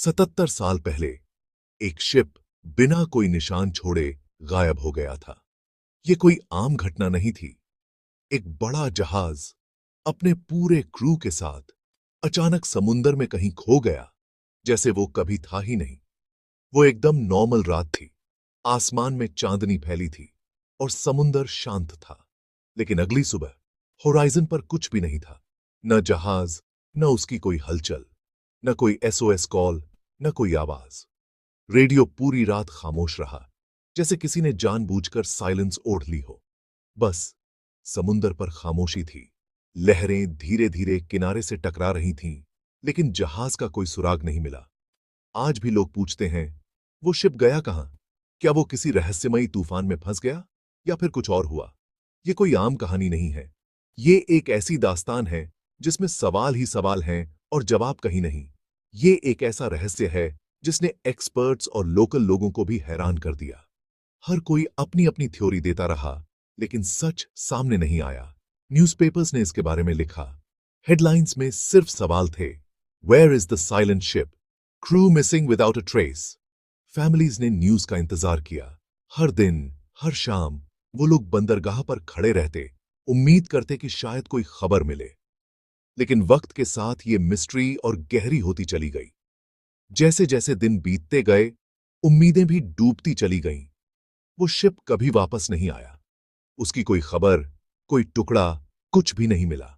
77 साल पहले एक शिप बिना कोई निशान छोड़े गायब हो गया था। ये कोई आम घटना नहीं थी। एक बड़ा जहाज अपने पूरे क्रू के साथ अचानक समुंदर में कहीं खो गया, जैसे वो कभी था ही नहीं। वो एकदम नॉर्मल रात थी। आसमान में चांदनी फैली थी और समुंदर शांत था। लेकिन अगली सुबह होराइजन पर कुछ भी नहीं था। न जहाज, न उसकी कोई हलचल, न कोई एसओएस कॉल, न कोई आवाज। रेडियो पूरी रात खामोश रहा, जैसे किसी ने जानबूझकर साइलेंस ओढ़ ली हो। बस समुंदर पर खामोशी थी। लहरें धीरे धीरे किनारे से टकरा रही थीं, लेकिन जहाज का कोई सुराग नहीं मिला। आज भी लोग पूछते हैं, वो शिप गया कहां? क्या वो किसी रहस्यमयी तूफान में फंस गया या फिर कुछ और हुआ? ये कोई आम कहानी नहीं है। ये एक ऐसी दास्तान है जिसमें सवाल ही सवाल हैं और जवाब कहीं नहीं। ये एक ऐसा रहस्य है जिसने एक्सपर्ट्स और लोकल लोगों को भी हैरान कर दिया। हर कोई अपनी अपनी थ्योरी देता रहा, लेकिन सच सामने नहीं आया। न्यूज़पेपर्स ने इसके बारे में लिखा। हेडलाइंस में सिर्फ सवाल थे, where is the silent ship, crew missing without a trace. Families ने न्यूज का इंतजार किया। हर दिन, हर शाम वो लोग बंदरगाह पर खड़े रहते, उम्मीद करते कि शायद कोई खबर मिले। लेकिन वक्त के साथ ये मिस्ट्री और गहरी होती चली गई। जैसे जैसे दिन बीतते गए, उम्मीदें भी डूबती चली गईं। वो शिप कभी वापस नहीं आया। उसकी कोई खबर, कोई टुकड़ा, कुछ भी नहीं मिला।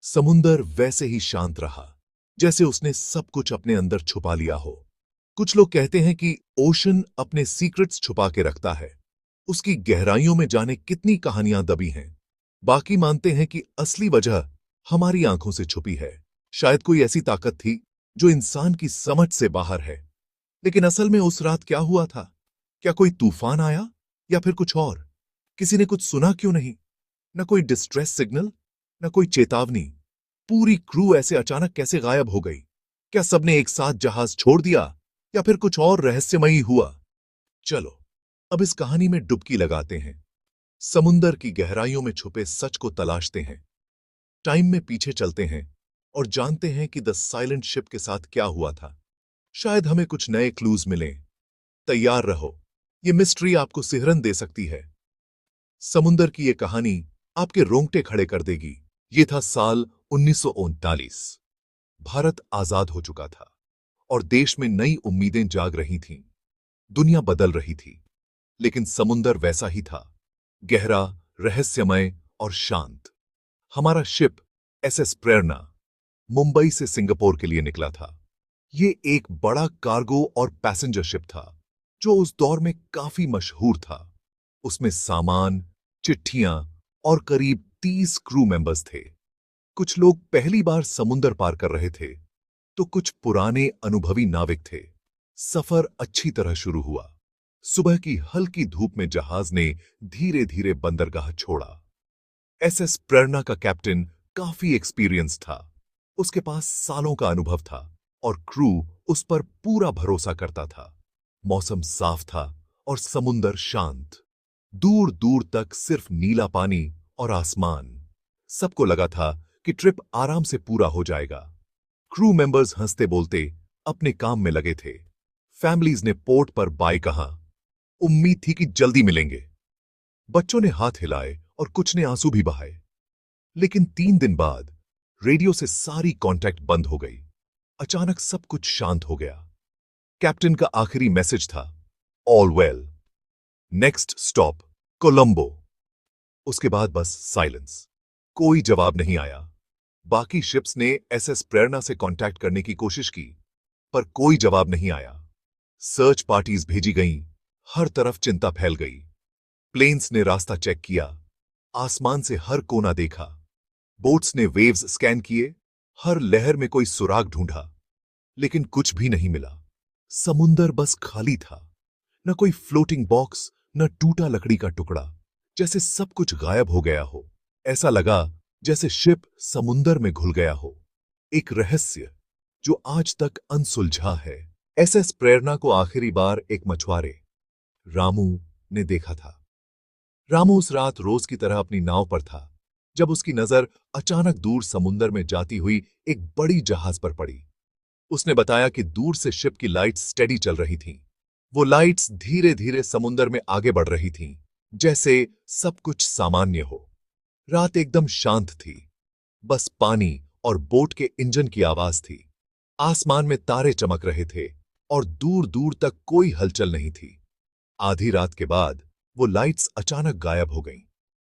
समुंदर वैसे ही शांत रहा, जैसे उसने सब कुछ अपने अंदर छुपा लिया हो। कुछ लोग कहते हैं कि ओशन अपने सीक्रेट्स छुपा के रखता है। उसकी गहराइयों में जाने कितनी कहानियां दबी हैं। बाकी मानते हैं कि असली वजह हमारी आंखों से छुपी है। शायद कोई ऐसी ताकत थी जो इंसान की समझ से बाहर है। लेकिन असल में उस रात क्या हुआ था? क्या कोई तूफान आया या फिर कुछ और? किसी ने कुछ सुना क्यों नहीं? न कोई डिस्ट्रेस सिग्नल, न कोई चेतावनी। पूरी क्रू ऐसे अचानक कैसे गायब हो गई? क्या सबने एक साथ जहाज छोड़ दिया या फिर कुछ और रहस्यमयी हुआ? चलो अब इस कहानी में डुबकी लगाते हैं। समुंदर की गहराइयों में छुपे सच को तलाशते हैं। टाइम में पीछे चलते हैं और जानते हैं कि द साइलेंट शिप के साथ क्या हुआ था। शायद हमें कुछ नए क्लूज मिलें। तैयार रहो, ये मिस्ट्री आपको सिहरन दे सकती है। समुंदर की ये कहानी आपके रोंगटे खड़े कर देगी। ये था साल 1939। भारत आजाद हो चुका था और देश में नई उम्मीदें जाग रही थीं। दुनिया बदल रही थी, लेकिन समुंदर वैसा ही था, गहरा, रहस्यमय और शांत। हमारा शिप एसएस प्रेरणा मुंबई से सिंगापुर के लिए निकला था। ये एक बड़ा कार्गो और पैसेंजर शिप था, जो उस दौर में काफी मशहूर था। उसमें सामान, चिट्ठियां और करीब 30 क्रू मेंबर्स थे। कुछ लोग पहली बार समुंदर पार कर रहे थे, तो कुछ पुराने अनुभवी नाविक थे। सफर अच्छी तरह शुरू हुआ। सुबह की हल्की धूप में जहाज ने धीरे धीरे बंदरगाह छोड़ा। एसएस प्रेरणा का कैप्टन काफी एक्सपीरियंस था। उसके पास सालों का अनुभव था और क्रू उस पर पूरा भरोसा करता था। मौसम साफ था और समुंदर शांत। दूर दूर तक सिर्फ नीला पानी और आसमान। सबको लगा था कि ट्रिप आराम से पूरा हो जाएगा। क्रू मेंबर्स हंसते बोलते अपने काम में लगे थे। फैमिलीज ने पोर्ट पर बाय कहा। उम्मीद थी कि जल्दी मिलेंगे। बच्चों ने हाथ हिलाए और कुछ ने आंसू भी बहाए। लेकिन 3 दिन बाद रेडियो से सारी कांटेक्ट बंद हो गई। अचानक सब कुछ शांत हो गया। कैप्टन का आखिरी मैसेज था, all well, next stop Colombo. उसके बाद बस साइलेंस। कोई जवाब नहीं आया। बाकी शिप्स ने एसएस प्रेरणा से कांटेक्ट करने की कोशिश की, पर कोई जवाब नहीं आया। सर्च पार्टीज भेजी गईं। हर तरफ चिंता फैल गई। प्लेन्स ने रास्ता चेक किया। आसमान से हर कोना देखा। बोट्स ने वेव्स स्कैन किए। हर लहर में कोई सुराग ढूंढा, लेकिन कुछ भी नहीं मिला। समुंदर बस खाली था। न कोई फ्लोटिंग बॉक्स, न टूटा लकड़ी का टुकड़ा। जैसे सब कुछ गायब हो गया हो। ऐसा लगा जैसे शिप समुंदर में घुल गया हो। एक रहस्य जो आज तक अनसुलझा है। एसएस प्रेरणा को आखिरी बार एक मछुआरे, रामू, ने देखा था। रामू उस रात रोज की तरह अपनी नाव पर था, जब उसकी नजर अचानक दूर समुंदर में जाती हुई एक बड़ी जहाज पर पड़ी। उसने बताया कि दूर से शिप की लाइट्स स्टेडी चल रही थीं। वो लाइट्स धीरे धीरे समुंदर में आगे बढ़ रही थीं, जैसे सब कुछ सामान्य हो। रात एकदम शांत थी। बस पानी और बोट के इंजन की आवाज थी। आसमान में तारे चमक रहे थे और दूर दूर तक कोई हलचल नहीं थी। आधी रात के बाद वो लाइट्स अचानक गायब हो गईं।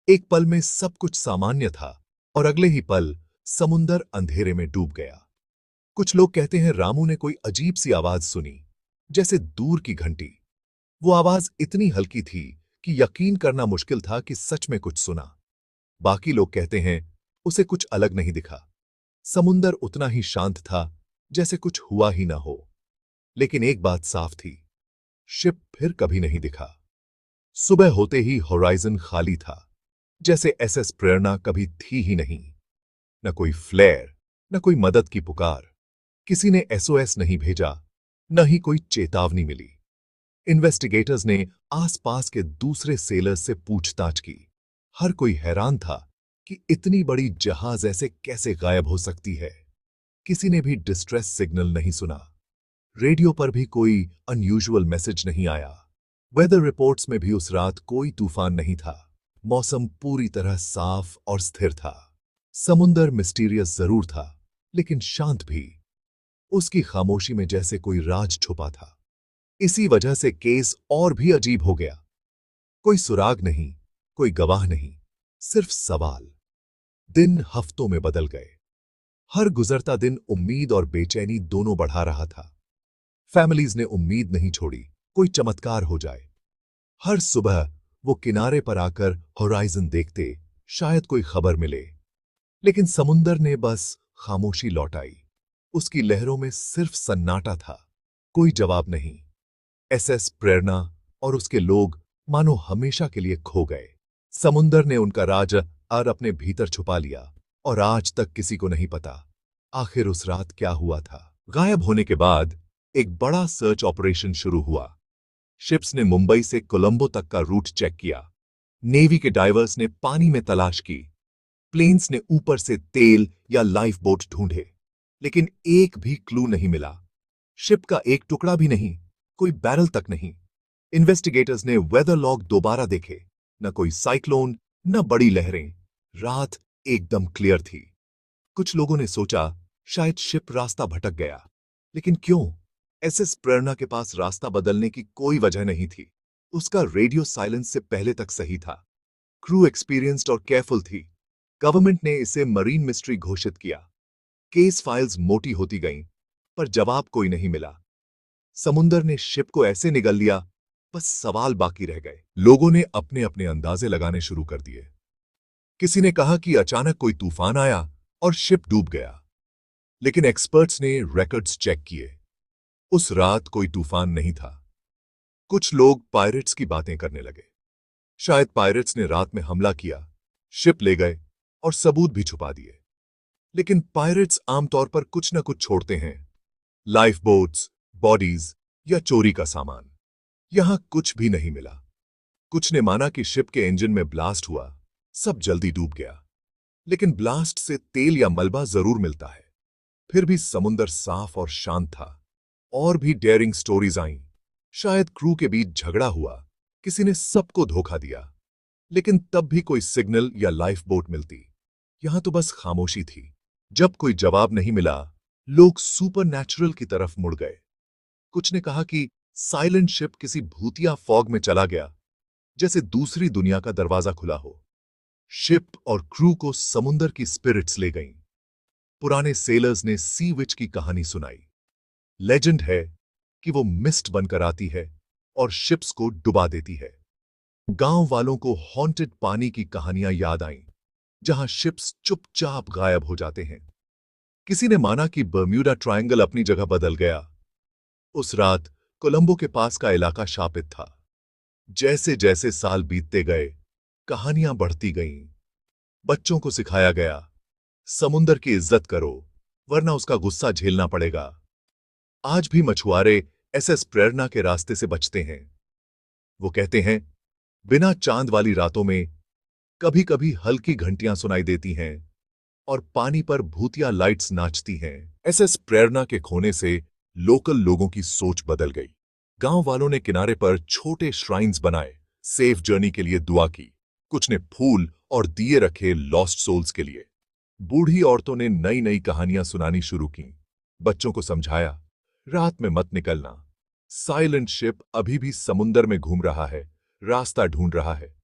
एक पल में सब कुछ सामान्य था और अगले ही पल समुंदर अंधेरे में डूब गया। कुछ लोग कहते हैं रामू ने कोई अजीब सी आवाज सुनी, जैसे दूर की घंटी। वो आवाज इतनी हल्की थी कि यकीन करना मुश्किल था कि सच में कुछ सुना। बाकी लोग कहते हैं उसे कुछ अलग नहीं दिखा। समुंदर उतना ही शांत था जैसे कुछ हुआ ही ना हो। लेकिन एक बात साफ थी, शिप फिर कभी नहीं दिखा। सुबह होते ही होराइजन खाली था, जैसे एसएस प्रेरणा कभी थी ही नहीं। न कोई फ्लेयर, न कोई मदद की पुकार। किसी ने एसओएस नहीं भेजा, न ही कोई चेतावनी मिली। इन्वेस्टिगेटर्स ने आसपास के दूसरे सेलर्स से पूछताछ की। हर कोई हैरान था कि इतनी बड़ी जहाज ऐसे कैसे गायब हो सकती है। किसी ने भी डिस्ट्रेस सिग्नल नहीं सुना। रेडियो पर भी कोई अनयूजुअल मैसेज नहीं आया। वेदर रिपोर्ट्स में भी उस रात कोई तूफान नहीं था। मौसम पूरी तरह साफ और स्थिर था। समुंदर मिस्टीरियस जरूर था, लेकिन शांत भी। उसकी खामोशी में जैसे कोई राज छुपा था। इसी वजह से केस और भी अजीब हो गया। कोई सुराग नहीं, कोई गवाह नहीं, सिर्फ सवाल। दिन हफ्तों में बदल गए। हर गुजरता दिन उम्मीद और बेचैनी दोनों बढ़ा रहा था। फैमिलीज ने उम्मीद नहीं छोड़ी कोई चमत्कार हो जाए। हर सुबह वो किनारे पर आकर होराइजन देखते, शायद कोई खबर मिले। लेकिन समुंदर ने बस खामोशी लौटाई। उसकी लहरों में सिर्फ सन्नाटा था, कोई जवाब नहीं। एसएस प्रेरणा और उसके लोग मानो हमेशा के लिए खो गए। समुंदर ने उनका राज और अपने भीतर छुपा लिया और आज तक किसी को नहीं पता आखिर उस रात क्या हुआ था। गायब होने के बाद एक बड़ा सर्च ऑपरेशन शुरू हुआ। शिप्स ने मुंबई से कोलंबो तक का रूट चेक किया। नेवी के डाइवर्स ने पानी में तलाश की। प्लेन्स ने ऊपर से तेल या लाइफ बोट ढूंढे, लेकिन एक भी क्लू नहीं मिला। शिप का एक टुकड़ा भी नहीं, कोई बैरल तक नहीं। इन्वेस्टिगेटर्स ने वेदर लॉग दोबारा देखे, न कोई साइक्लोन, न बड़ी लहरें। रात एकदम क्लियर थी। कुछ लोगों ने सोचा शायद शिप रास्ता भटक गया, लेकिन क्यों? एसएस प्रेरणा के पास रास्ता बदलने की कोई वजह नहीं थी। उसका रेडियो साइलेंस से पहले तक सही था। क्रू एक्सपीरियंस्ड और केयरफुल थी। गवर्नमेंट ने इसे मरीन मिस्ट्री घोषित किया। केस फाइल्स मोटी होती गईं, पर जवाब कोई नहीं मिला। समुंदर ने शिप को ऐसे निगल लिया, बस सवाल बाकी रह गए। लोगों ने अपने अपने अंदाजे लगाने शुरू कर दिए। किसी ने कहा कि अचानक कोई तूफान आया और शिप डूब गया, लेकिन एक्सपर्ट्स ने रिकॉर्ड्स चेक किए। उस रात कोई तूफान नहीं था। कुछ लोग पायरेट्स की बातें करने लगे। शायद पायरेट्स ने रात में हमला किया, शिप ले गए और सबूत भी छुपा दिए। लेकिन पायरेट्स आमतौर पर कुछ न कुछ छोड़ते हैं, लाइफ बोट्स, बॉडीज या चोरी का सामान। यहां कुछ भी नहीं मिला। कुछ ने माना कि शिप के इंजन में ब्लास्ट हुआ, सब जल्दी डूब गया। लेकिन ब्लास्ट से तेल या मलबा जरूर मिलता है। फिर भी समुंदर साफ और शांत था। और भी डेयरिंग स्टोरीज आईं। शायद क्रू के बीच झगड़ा हुआ, किसी ने सबको धोखा दिया। लेकिन तब भी कोई सिग्नल या लाइफ बोट मिलती। यहां तो बस खामोशी थी। जब कोई जवाब नहीं मिला, लोग सुपरनैचुरल की तरफ मुड़ गए। कुछ ने कहा कि साइलेंट शिप किसी भूतिया फॉग में चला गया, जैसे दूसरी दुनिया का दरवाजा खुला हो। शिप और क्रू को समुंदर की स्पिरिट्स ले गईं। पुराने सेलर्स ने सी विच की कहानी सुनाई। लेजेंड है कि वो मिस्ट बनकर आती है और शिप्स को डुबा देती है। गांव वालों को हॉन्टेड पानी की कहानियां याद आईं, जहां शिप्स चुपचाप गायब हो जाते हैं। किसी ने माना कि बर्म्यूडा ट्रायंगल अपनी जगह बदल गया। उस रात कोलंबो के पास का इलाका शापित था। जैसे जैसे साल बीतते गए, कहानियां बढ़ती गईं। बच्चों को सिखाया गया, समुंदर की इज्जत करो, वरना उसका गुस्सा झेलना पड़ेगा। आज भी मछुआरे एसएस प्रेरणा के रास्ते से बचते हैं। वो कहते हैं, बिना चांद वाली रातों में कभी कभी हल्की घंटियां सुनाई देती हैं, और पानी पर भूतिया लाइट्स नाचती हैं। एसएस प्रेरणा के खोने से लोकल लोगों की सोच बदल गई। गांव वालों ने किनारे पर छोटे श्राइन्स बनाए, सेफ जर्नी के लिए दुआ की। कुछ ने फूल और दिए रखे लॉस्ट सोल्स के लिए। बूढ़ी औरतों ने नई नई कहानियां सुनानी शुरू की। बच्चों को समझाया, रात में मत निकलना। साइलेंट शिप अभी भी समुंदर में घूम रहा है, रास्ता ढूंढ रहा है।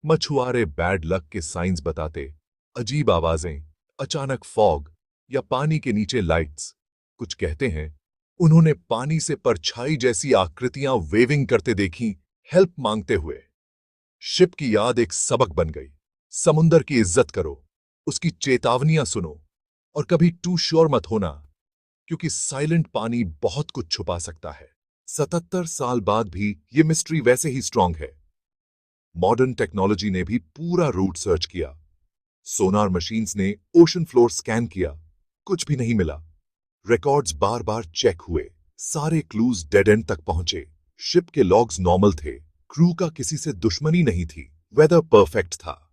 मछुआरे बैड लक के साइंस बताते, अजीब आवाजें, अचानक फॉग या पानी के नीचे लाइट्स। कुछ कहते हैं उन्होंने पानी से परछाई जैसी आकृतियां वेविंग करते देखी, हेल्प मांगते हुए। शिप की याद एक सबक बन गई। समुंदर की इज्जत करो, उसकी चेतावनियां सुनो और कभी टू श्योर मत होना, क्योंकि साइलेंट पानी बहुत कुछ छुपा सकता है। 77 साल बाद भी ये मिस्ट्री वैसे ही स्ट्रांग है। मॉडर्न टेक्नोलॉजी ने भी पूरा रूट सर्च किया। सोनार मशीन्स ने ओशन फ्लोर स्कैन किया, कुछ भी नहीं मिला। रिकॉर्ड्स बार बार चेक हुए, सारे क्लूज डेड एंड तक पहुंचे। शिप के लॉग्स नॉर्मल थे, क्रू का किसी से दुश्मनी नहीं थी, वेदर परफेक्ट था।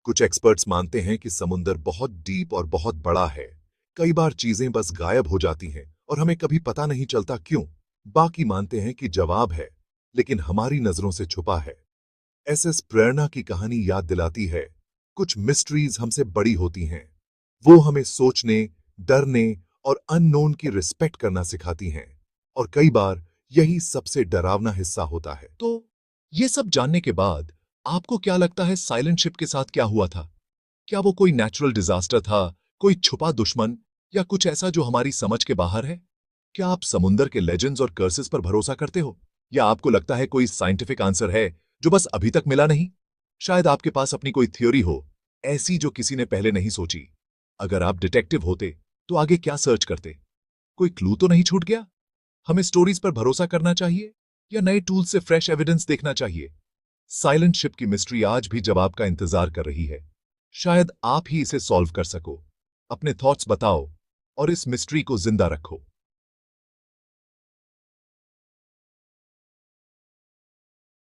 कुछ एक्सपर्ट्स मानते हैं कि समुंदर बहुत डीप और बहुत बड़ा है। कई बार चीजें बस गायब हो जाती हैं और हमें कभी पता नहीं चलता क्यों। बाकी मानते हैं कि जवाब है, लेकिन हमारी नजरों से छुपा है। एसएस प्रेरणा की कहानी याद दिलाती है, कुछ मिस्ट्रीज हमसे बड़ी होती हैं। वो हमें सोचने, डरने और अननोन की रिस्पेक्ट करना सिखाती हैं। और कई बार यही सबसे डरावना हिस्सा होता है। तो ये सब जानने के बाद आपको क्या लगता है साइलेंट शिप के साथ क्या हुआ था? क्या वो कोई नेचुरल डिजास्टर था, कोई छुपा दुश्मन, या कुछ ऐसा जो हमारी समझ के बाहर है? क्या आप समुंदर के लेजेंड्स और कर्सेस पर भरोसा करते हो, या आपको लगता है कोई साइंटिफिक आंसर है जो बस अभी तक मिला नहीं? शायद आपके पास अपनी कोई थ्योरी हो, ऐसी जो किसी ने पहले नहीं सोची। अगर आप डिटेक्टिव होते तो आगे क्या सर्च करते? कोई क्लू तो नहीं छूट गया? हमें स्टोरीज पर भरोसा करना चाहिए या नए टूल्स से फ्रेश एविडेंस देखना चाहिए? साइलेंट शिप की मिस्ट्री आज भी जवाब का इंतजार कर रही है। शायद आप ही इसे सॉल्व कर सको। अपने थॉट्स बताओ और इस मिस्ट्री को जिंदा रखो।